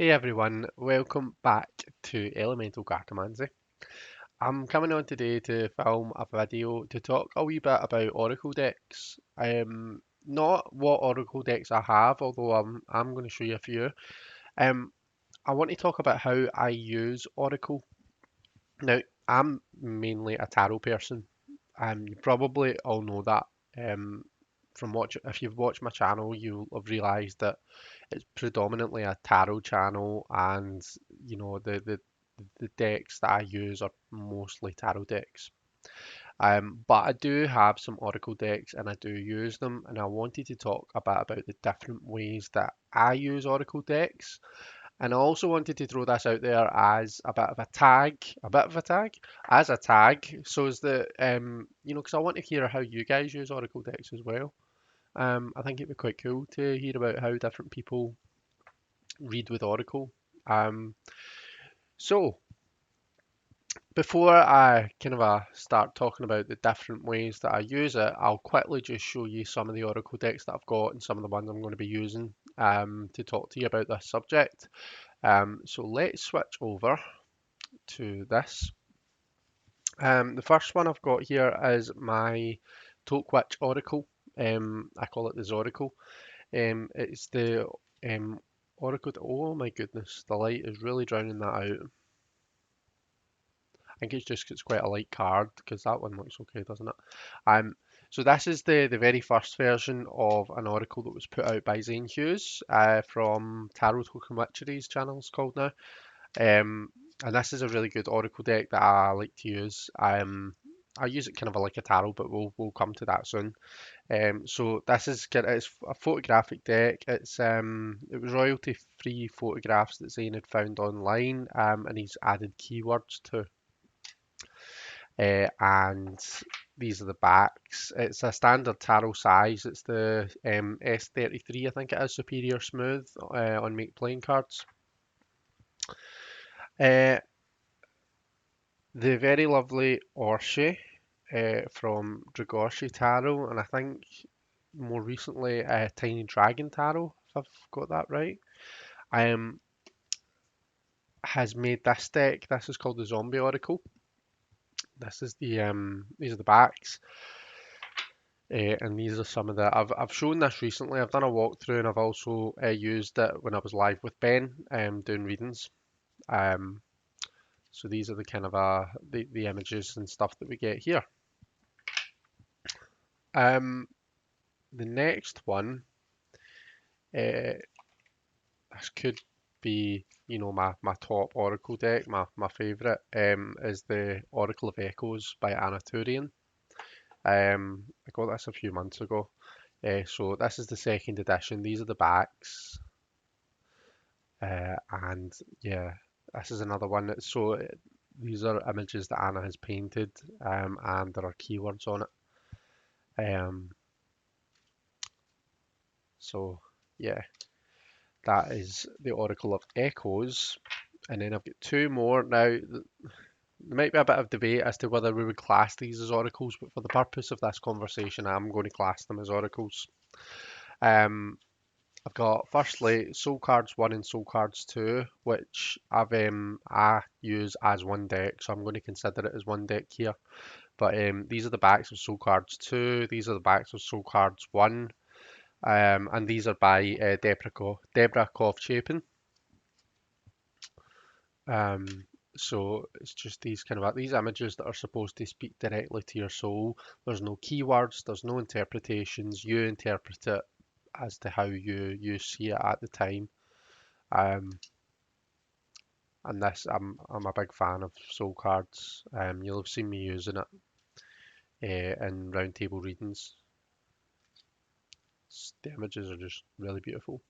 Hey everyone, welcome back to Elemental Cartomancy. I'm coming on today to film a video to talk a wee bit about Oracle decks. Not what Oracle decks I have, although I'm going to show you a few. Um, I want to talk about how I use Oracle. Now, I'm mainly a tarot person. You probably all know that. Um, if you've watched my channel, you'll have realised that it's predominantly a tarot channel, and the decks that I use are mostly tarot decks. But I do have some Oracle decks and I do use them, and I wanted to talk a bit about the different ways that I use Oracle decks. And I also wanted to throw this out there as a bit of a tag, as a tag, so as that, because I want to hear how you guys use Oracle decks as well. I think it'd be quite cool to hear about how different people read with Oracle. Um, so before I start talking about the different ways that I use it, I'll quickly just show you some of the Oracle decks that I've got and some of the ones I'm going to be using to talk to you about this subject. So let's switch over to this. The first one I've got here is my Tokwitch Oracle. I call it the Zoracle. It's the Oracle. Oh my goodness, the light is really drowning that out. I think it's just 'cause it's quite a light card because that one looks okay, doesn't it? Um, so this is the very first version of an Oracle that was put out by Zane Hughes from Tarot Token Witchery's channel, it's called now. And this is a really good Oracle deck that I like to use. I use it kind of like a tarot, but we'll come to that soon. So this is it's a photographic deck. It was royalty free photographs that Zane had found online, and he's added keywords to. And these are the backs. It's a standard tarot size. It's the S33, I think it is, Superior Smooth on Make Playing cards. Uh, the very lovely Orshi from Dragorshi Tarot, and I think more recently Tiny Dragon Tarot, if I've got that right, um, has made this deck. This is called the Zombie Oracle. This is these are the backs. And these are some of the I've shown this recently. I've done a walkthrough and I've also used it when I was live with Ben doing readings. Um, so these are the kind of the images and stuff that we get here. Um, the next one, this could be my top Oracle deck. My favorite is the Oracle of Echoes by Anna Turian. I got this a few months ago. So this is the second edition. These are the backs. And yeah, this is another one. These are images that Anna has painted, and there are keywords on it. So yeah, that is the Oracle of Echoes. And then I've got two more. Now, there might be a bit of debate as to whether we would class these as oracles, but for the purpose of this conversation, I'm going to class them as oracles. Um, I've got firstly Soul Cards 1 and Soul Cards 2, which I use as one deck, so I'm going to consider it as one deck here. But these are the backs of Soul Cards 2, these are the backs of Soul Cards 1, and these are by Deborah Kovchapin. Um, so it's just these these images that are supposed to speak directly to your soul. There's no keywords, there's no interpretations. You interpret it as to how you see it at the time. Um, and this, I'm a big fan of soul cards. You'll have seen me using it in roundtable readings. The images are just really beautiful.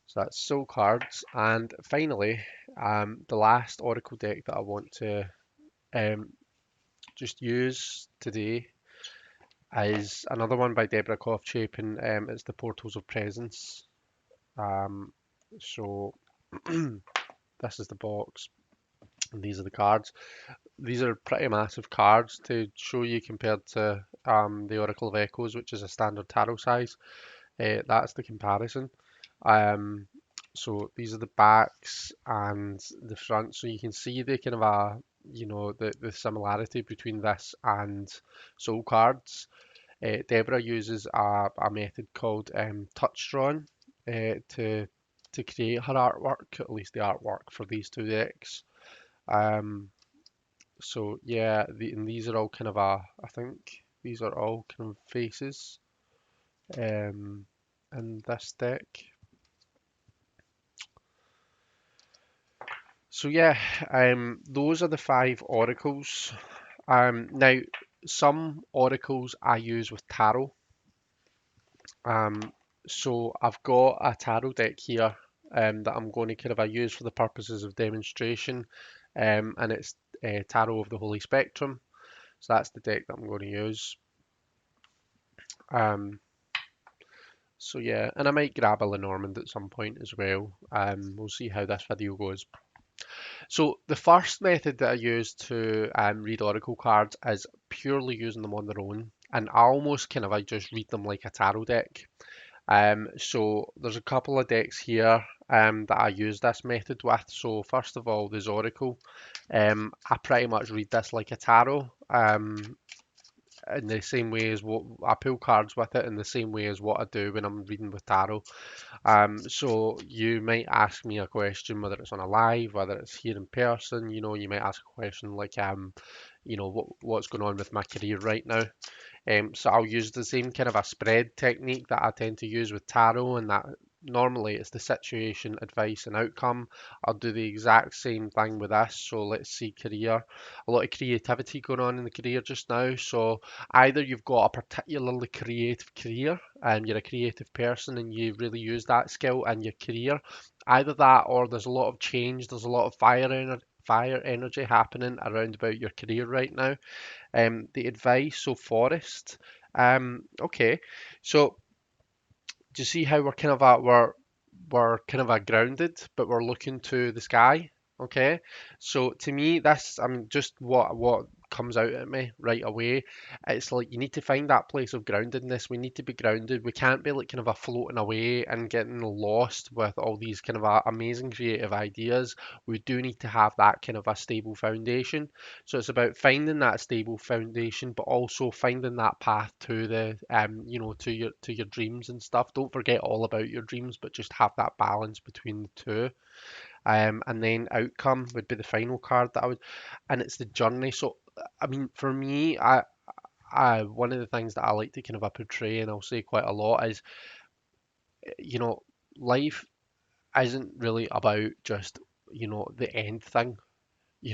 So that's soul cards, and finally, the last Oracle deck that I want to um, just use today is another one by Deborah Kovchapin. It's the Portals of Presence. So this is the box, and these are the cards. These are pretty massive cards to show you compared to the Oracle of Echoes, which is a standard tarot size. That's the comparison. Um, So these are the backs and the front. So you can see the kind of the similarity between this and soul cards. Deborah uses a method called touch drawing to create her artwork, at least the artwork for these two decks. Um, so yeah, and these are all kind of I think these are all kind of faces in this deck. So yeah, those are the 5 oracles. Now, some oracles I use with tarot. Um, so I've got a tarot deck here that I'm going to kind of use for the purposes of demonstration, and it's Tarot of the Holy Spectrum. So that's the deck that I'm going to use. Um, so yeah, and I might grab a Lenormand at some point as well. We'll see how this video goes. So the first method that I use to read oracle cards is purely using them on their own, and I almost kind of I just read them like a tarot deck. So there's a couple of decks here that I use this method with. So first of all, there's Oracle. I pretty much read this like a tarot. In the same way as what I pull cards with it in the same way as what I do when I'm reading with tarot. So you might ask me a question, whether it's on a live, whether it's here in person, you might ask a question like, what's going on with my career right now? So I'll use the same kind of a spread technique that I tend to use with tarot, and that normally it's the situation, advice, and outcome. I'll do the exact same thing with this. So let's see career. A lot of creativity going on in the career just now. So either you've got a particularly creative career and you're a creative person and you really use that skill in your career. Either that or there's a lot of change, there's a lot of fire energy happening around about your career right now. The advice, so forest. Okay, so do you see how we're kind of we're kind of grounded, but we're looking to the sky? Okay, so to me, this, I mean, just what comes out at me right away. It's like you need to find that place of groundedness. We need to be grounded. We can't be like kind of a floating away and getting lost with all these kind of amazing creative ideas. We do need to have that kind of a stable foundation. So it's about finding that stable foundation, but also finding that path to to your dreams and stuff. Don't forget all about your dreams, but just have that balance between the two. And then outcome would be the final card that I would, and it's the journey. So I mean, for me, I one of the things that I like to kind of portray, and I'll say quite a lot, is you know, life isn't really about just the end thing. We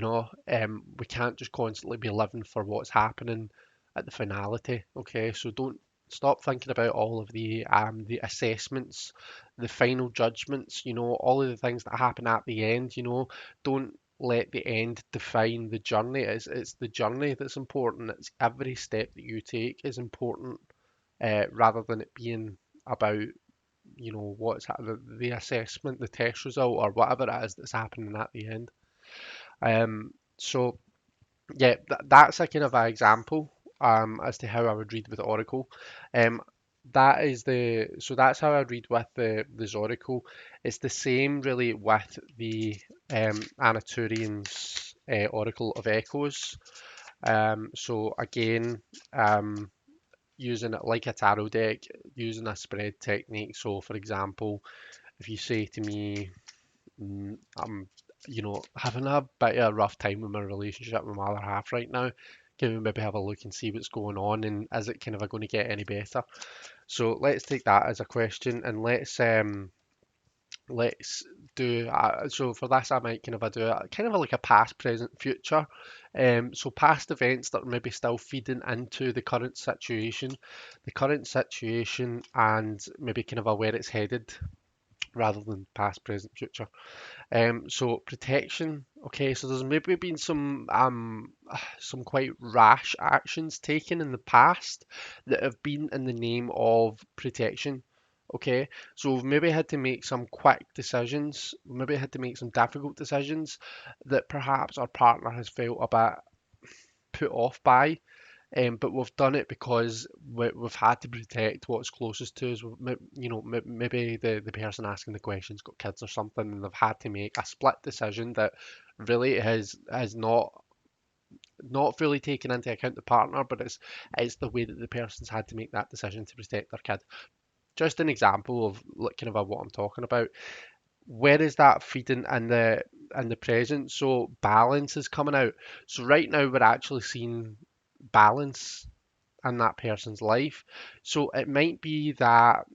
can't just constantly be living for what's happening at the finality. Okay, so don't stop thinking about all of the assessments, the final judgments. All of the things that happen at the end. Don't let the end define the journey. It's the journey that's important. It's every step that you take is important, rather than it being about the assessment, the test result, or whatever it is that's happening at the end. So yeah, that's a kind of an example as to how I would read with Oracle. Um, that's how I read with the Oracle. It's the same really with the Anna Turian's Oracle of Echoes. So again, using it like a tarot deck, using a spread technique. So for example, if you say to me, I'm, having a bit of a rough time with my relationship with my other half right now. Can we maybe have a look and see what's going on, and is it kind of going to get any better? So let's take that as a question, and let's do so for this I might kind of do a kind of like a past, present, future. So past events that are maybe still feeding into the current situation, and maybe kind of where it's headed rather than past, present, future. So protection. Okay, so there's maybe been some quite rash actions taken in the past that have been in the name of protection. Okay, so we've maybe had to make some quick decisions, maybe had to make some difficult decisions that perhaps our partner has felt a bit put off by. But we've done it because we've had to protect what's closest to us. Maybe the person asking the question's got kids or something, and they've had to make a split decision that really has not fully taken into account the partner, but it's the way that the person's had to make that decision to protect their kid. Just an example of kind of what I'm talking about. Where is that feeding in the present? So balance is coming out. So right now we're actually seeing balance in that person's life. So it might be that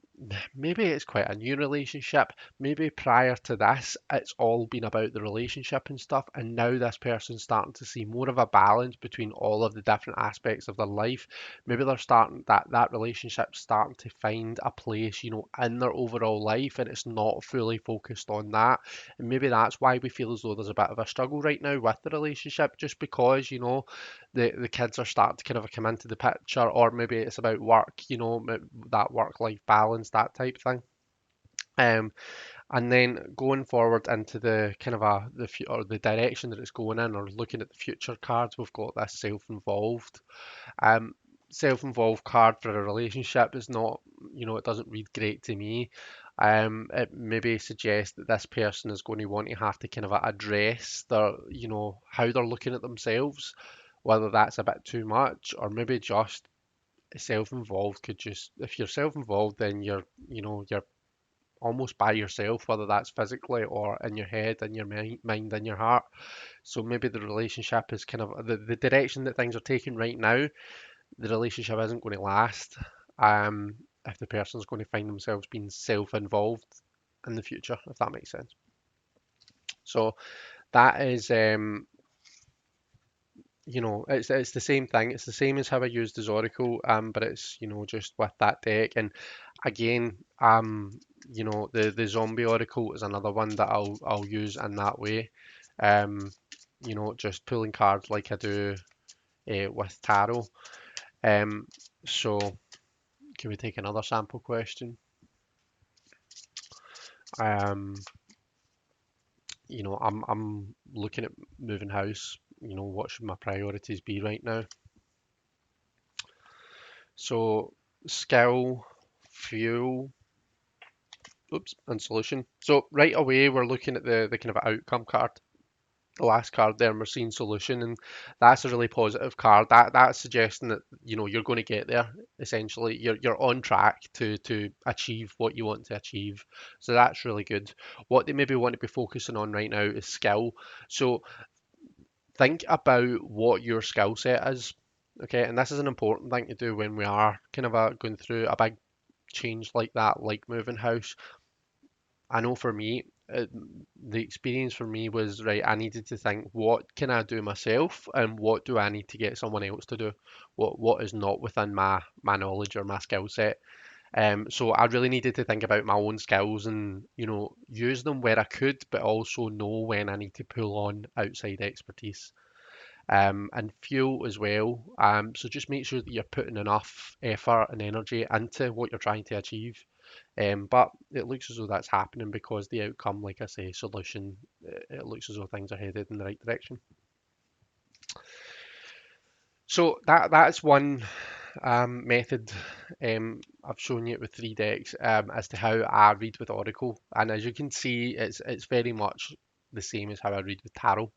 maybe it's quite a new relationship. Maybe prior to this, it's all been about the relationship and stuff. And now this person's starting to see more of a balance between all of the different aspects of their life. Maybe they're starting that relationship starting to find a place, in their overall life, and it's not fully focused on that. And maybe that's why we feel as though there's a bit of a struggle right now with the relationship, just because, the kids are starting to kind of come into the picture, or maybe it's about work, that work-life balance, that type thing. Um, and then going forward into the kind of or the direction that it's going in, or looking at the future cards, we've got this self-involved. Um, Self-involved card for a relationship is not, it doesn't read great to me. It maybe suggests that this person is going to want to have to kind of address their, how they're looking at themselves, whether that's a bit too much, or maybe just self-involved could just, if you're self-involved, then you're almost by yourself, whether that's physically or in your head, in your mind, in your heart. So maybe the relationship is kind of the direction that things are taking right now. The relationship isn't going to last. If the person's going to find themselves being self-involved in the future, if that makes sense. So that is it's the same thing. It's the same as how I used as Oracle, but it's, just with that deck. And again, the zombie Oracle is another one that I'll use in that way. Um, just pulling cards like I do with tarot. Um, so can we take another sample question? Um, I'm looking at moving house. What should my priorities be right now? So skill, fuel, oops, and solution. So right away we're looking at the kind of outcome card, the last card there, and we're seeing solution, and that's a really positive card. That's suggesting that you're going to get there. Essentially, you're on track to achieve what you want to achieve. So that's really good. What they maybe want to be focusing on right now is skill. So think about what your skill set is. Okay, and this is an important thing to do when we are kind of going through a big change like that, like moving house. I know for me, the experience for me was, right, I needed to think, what can I do myself, and what do I need to get someone else to do? What is not within my knowledge or my skill set? So I really needed to think about my own skills and, use them where I could, but also know when I need to pull on outside expertise. And fuel as well. So just make sure that you're putting enough effort and energy into what you're trying to achieve. But it looks as though that's happening because the outcome, like I say, solution, it looks as though things are headed in the right direction. So that's one method. I've shown you it with 3 decks as to how I read with Oracle, and as you can see, it's very much the same as how I read with Tarot.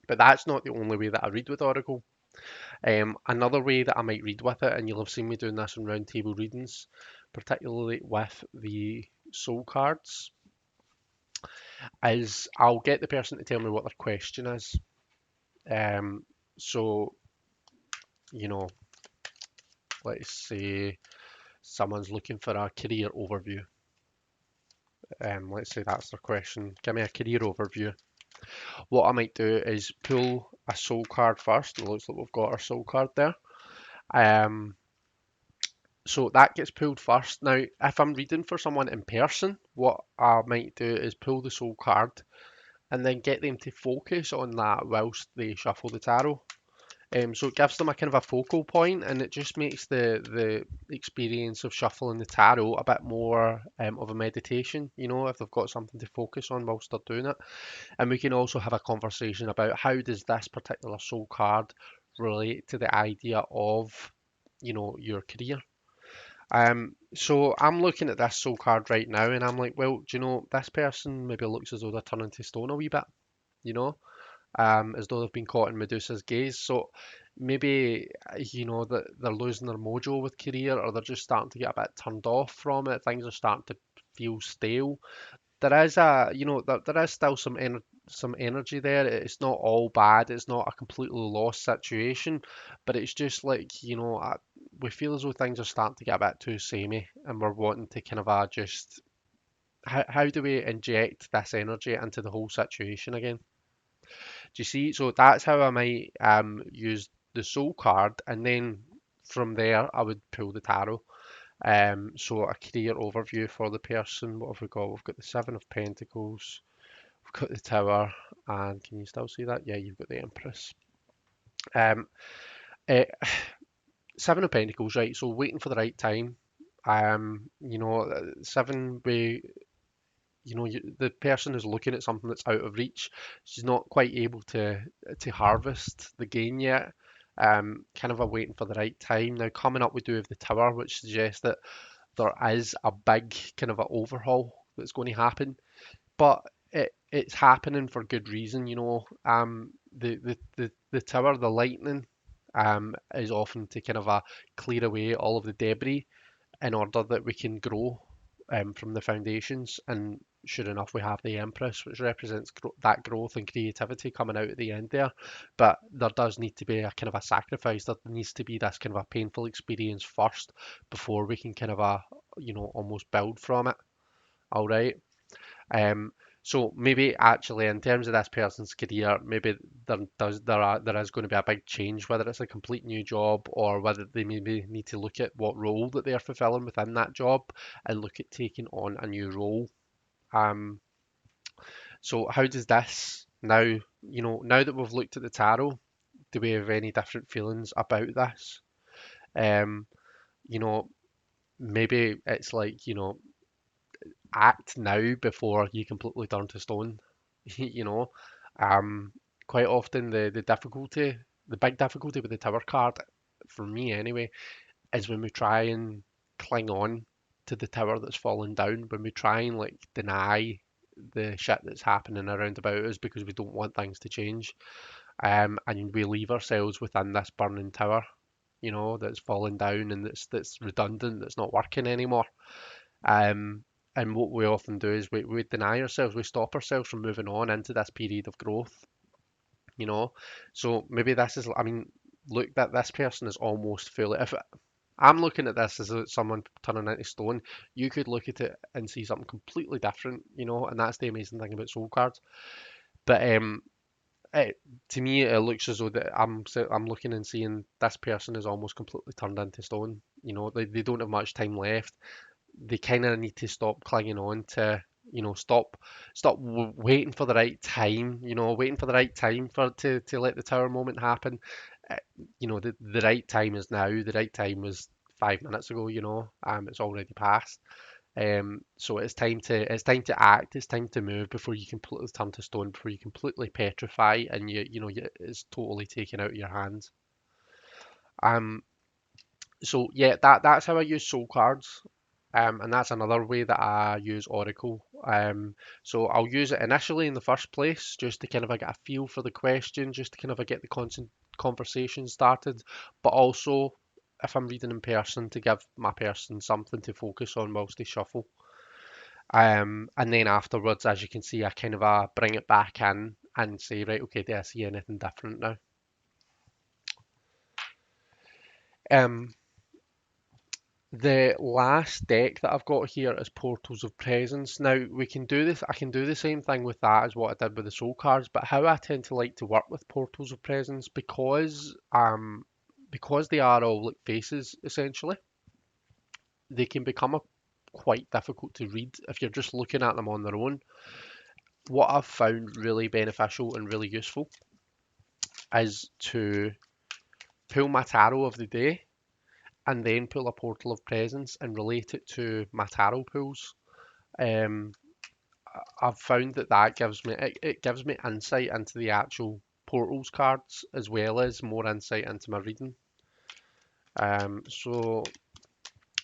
But that's not the only way that I read with Oracle. Another way that I might read with it, and you'll have seen me doing this in roundtable readings, particularly with the soul cards, is I'll get the person to tell me what their question is. So, you know, let's say someone's looking for a career overview. Let's say that's their question. Give me a career overview. What I might do is pull a soul card first. It looks like we've got our soul card there. So that gets pulled first. Now, if I'm reading for someone in person, what I might do is pull the soul card and then get them to focus on that whilst they shuffle the tarot. So it gives them a kind of a focal point, and it just makes the experience of shuffling the tarot a bit more of a meditation, if they've got something to focus on whilst they're doing it. And we can also have a conversation about how does this particular soul card relate to the idea of, your career. So I'm looking at this soul card right now, and I'm like, well, do you know, this person maybe looks as though they're turning to stone a wee bit, you know, as though they've been caught in Medusa's gaze. So maybe, that they're losing their mojo with career, or they're just starting to get a bit turned off from it. Things are starting to feel stale. There is there is still some energy there. It's not all bad. It's not a completely lost situation, but it's just like, we feel as though things are starting to get a bit too samey, and we're wanting to kind of just how do we inject this energy into the whole situation again? Do you see? So that's how I might use the soul card, and then from there I would pull the tarot. So a career overview for the person. What have we got? We've got the Seven of Pentacles, we've got the Tower, and can you still see that? Yeah, you've got the Empress. Um, eh, Seven of Pentacles, right? So waiting for the right time. Seven way. The person is looking at something that's out of reach. She's not quite able to harvest the gain yet. Kind of a waiting for the right time. Now coming up, we do have the Tower, which suggests that there is a big kind of an overhaul that's going to happen, but it's happening for good reason. The tower, the lightning, is often to kind of clear away all of the debris in order that we can grow from the foundations. And sure enough, we have the Empress, which represents that growth and creativity coming out at the end there. But there does need to be a kind of a sacrifice. There needs to be this kind of a painful experience first before we can kind of almost build from it. All right. Um, so maybe actually in terms of this person's career, maybe there is going to be a big change, whether it's a complete new job or whether they maybe need to look at what role that they're fulfilling within that job and look at taking on a new role. Um, so how does this now that we've looked at the tarot, do we have any different feelings about this? Um, you know, maybe it's like, act now before you completely turn to stone. you know, um, Quite often the big difficulty with the tower card, for me anyway, is when we try and cling on to the tower that's fallen down, when we try and like deny the shit that's happening around about us because we don't want things to change, and we leave ourselves within this burning tower, that's fallen down and that's redundant, that's not working anymore. Um, and what we often do is we deny ourselves, we stop ourselves from moving on into this period of growth, you know. So maybe this is, I mean, look, that this person is almost fully. If I'm looking at this as someone turning into stone, you could look at it and see something completely different, and that's the amazing thing about soul cards. But to me, it looks as though that I'm looking and seeing this person is almost completely turned into stone. They don't have much time left. They kind of need to stop clinging on to, stop waiting for the right time, waiting for the right time to let the tower moment happen. Uh, the right time is now. The right time was 5 minutes ago. It's already passed. So it's time to act. It's time to move before you completely turn to stone, before you completely petrify, and it's totally taken out of your hands. Um, so yeah, that's how I use soul cards. And that's another way that I use Oracle. So I'll use it initially in the first place, just to kind of get a feel for the question, just to kind of get the conversation started, but also if I'm reading in person, to give my person something to focus on whilst they shuffle. And then afterwards, as you can see, I kind of bring it back in and say, right, okay, do I see anything different now? Um, The last deck that I've got here is Portals of Presence. Now we can do this. I can do the same thing with that as what I did with the Soul cards, but how I tend to like to work with Portals of Presence, because they are all like faces essentially, they can become quite difficult to read if you're just looking at them on their own. What I've found really beneficial and really useful is to pull my tarot of the day and then pull a Portal of Presence and relate it to my tarot pulls. Um, I've found that gives me insight into the actual portals cards as well as more insight into my reading. So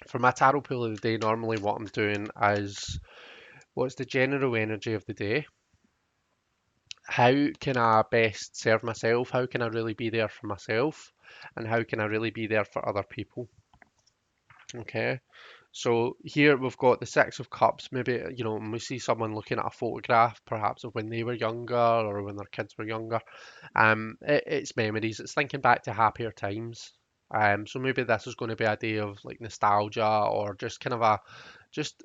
for my tarot pool of the day, normally what I'm doing is what's the general energy of the day? How can I best serve myself? How can I really be there for myself? And how can I really be there for other people? Okay. So here we've got the Six of Cups. Maybe, when we see someone looking at a photograph, perhaps of when they were younger or when their kids were younger, it's memories. It's thinking back to happier times. So maybe this is going to be a day of like nostalgia or just kind of just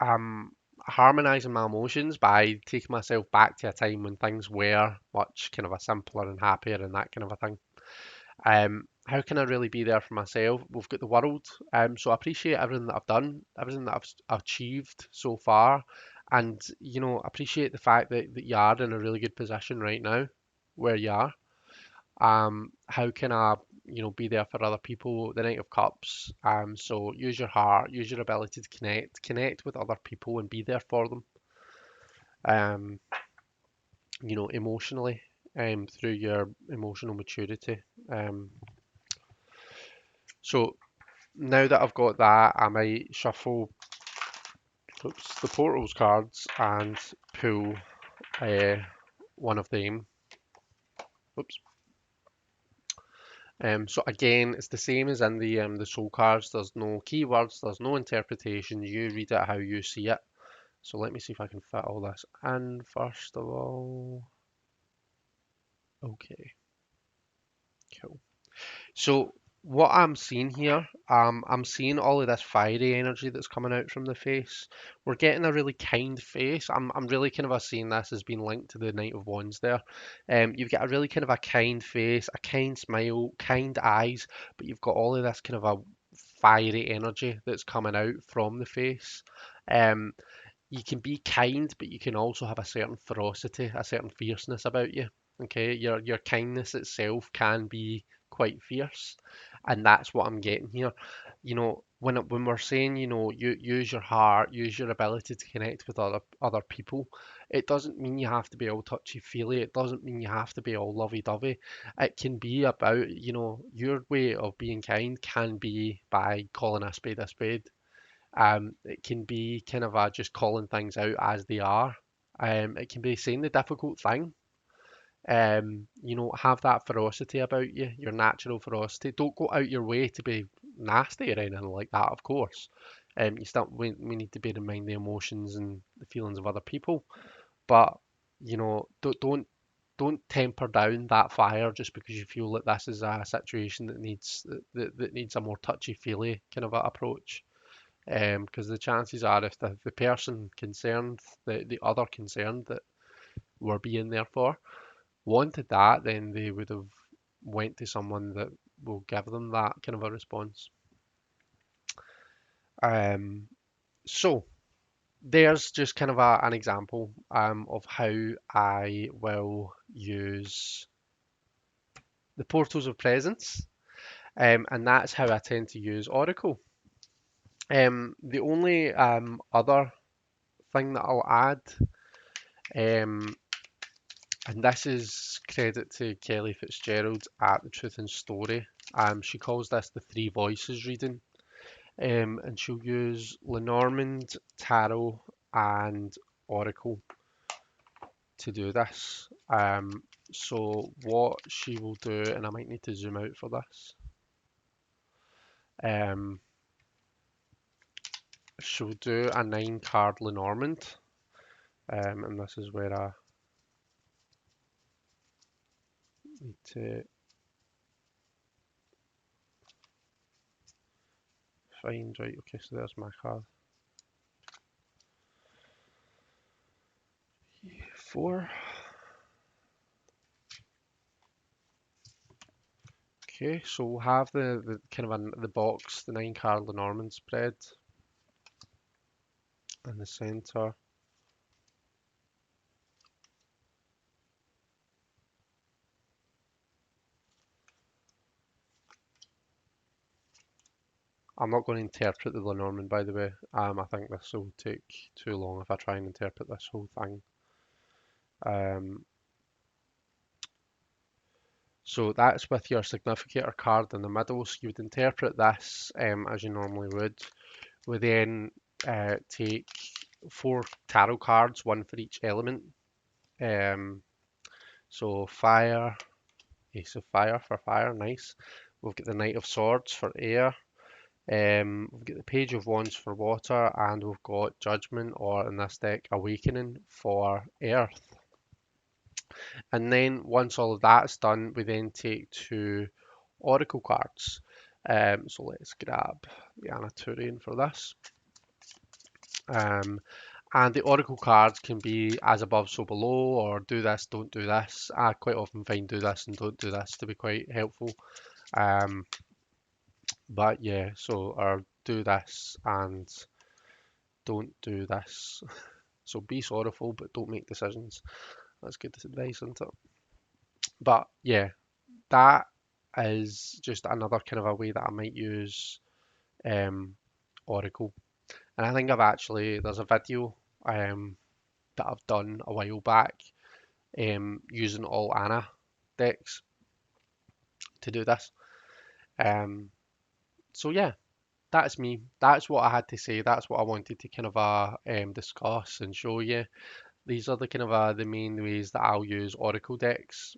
um, harmonizing my emotions by taking myself back to a time when things were much kind of a simpler and happier and that kind of a thing. How can I really be there for myself? We've got the world. So I appreciate everything that I've done, everything that I've achieved so far, and appreciate the fact that you are in a really good position right now, where you are. How can I, be there for other people? The Knight of Cups. So use your heart, use your ability to connect with other people and be there for them. Um, emotionally, through your emotional maturity. So now that I've got that, I might shuffle, the portals cards and pull uh, one of them. Oops. So again, it's the same as in the soul cards. There's no keywords, there's no interpretation. You read it how you see it. So let me see if I can fit all this in first of all. Okay, cool. So what I'm seeing here, I'm seeing all of this fiery energy that's coming out from the face. We're getting a really kind face. I'm really kind of seeing this as being linked to the Knight of Wands there. You've got a really kind of a kind face, a kind smile, kind eyes, but you've got all of this kind of a fiery energy that's coming out from the face. Um, you can be kind, but you can also have a certain ferocity, a certain fierceness about you. Okay, your kindness itself can be quite fierce, and that's what I'm getting here. When we're saying, you use your heart, use your ability to connect with other people, it doesn't mean you have to be all touchy-feely. It doesn't mean you have to be all lovey-dovey. It can be about, your way of being kind can be by calling a spade a spade. It can be kind of just calling things out as they are. It can be saying the difficult thing. Have that ferocity about you, your natural ferocity. Don't go out your way to be nasty or anything like that, of course. We need to bear in mind the emotions and the feelings of other people. But, don't temper down that fire just because you feel that this is a situation that needs a more touchy-feely kind of a approach. Because the chances are if the person concerned, the other concerned that we're being there for, wanted that, then they would have went to someone that will give them that kind of a response. Um, so there's just kind of an example of how I will use the portals of presence, and that's how I tend to use Oracle. The only other thing that I'll add, um, and this is credit to Kelly Fitzgerald at The Truth and Story. She calls this the three voices reading. And she'll use Lenormand, Tarot, and Oracle to do this. So what she will do, and I might need to zoom out for this. Um, she'll do a 9 card Lenormand, and this is where I need to find, right, okay, so there's my card. 4. Okay, so we'll have the kind of the box, the 9 card Lenormand spread in the center. I'm not going to interpret the Lenormand, by the way. I think this will take too long if I try and interpret this whole thing. Um, So that's with your significator card in the middle. So you would interpret this as you normally would. We then take 4 tarot cards, one for each element. Um, so fire, Ace of Fire for fire, nice. We've got the Knight of Swords for air. We've got the Page of Wands for water, and we've got Judgment, or in this deck, Awakening for earth. And then once all of that's done, we then take 2 oracle cards. So let's grab the Turian for this. And the oracle cards can be as above, so below, or do this, don't do this. I quite often find do this and don't do this to be quite helpful. Um, but yeah, so or do this and don't do this. So be sorrowful, but don't make decisions. That's good advice, isn't it? But yeah, that is just another kind of a way that I might use um, Oracle. And I think there's a video that I've done a while back using all Anna decks to do this. Um, so yeah, that's me. That's what I had to say. That's what I wanted to kind of discuss and show you. These are the kind of the main ways that I'll use Oracle decks.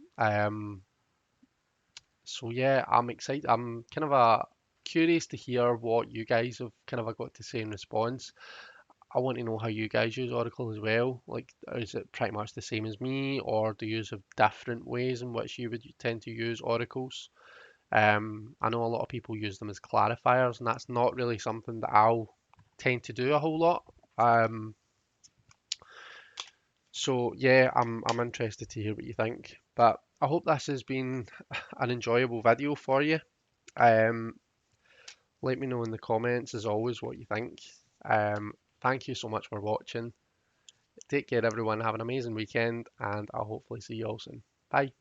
So yeah, I'm excited. I'm kind of curious to hear what you guys have kind of got to say in response. I want to know how you guys use Oracle as well. Like, is it pretty much the same as me, or do you have different ways in which you would tend to use Oracles? I know a lot of people use them as clarifiers, and that's not really something that I'll tend to do a whole lot. Um, so yeah, I'm interested to hear what you think. But I hope this has been an enjoyable video for you. Um, Let me know in the comments as always what you think. Thank you so much for watching. Take care, everyone. Have an amazing weekend, and I'll hopefully see you all soon. Bye.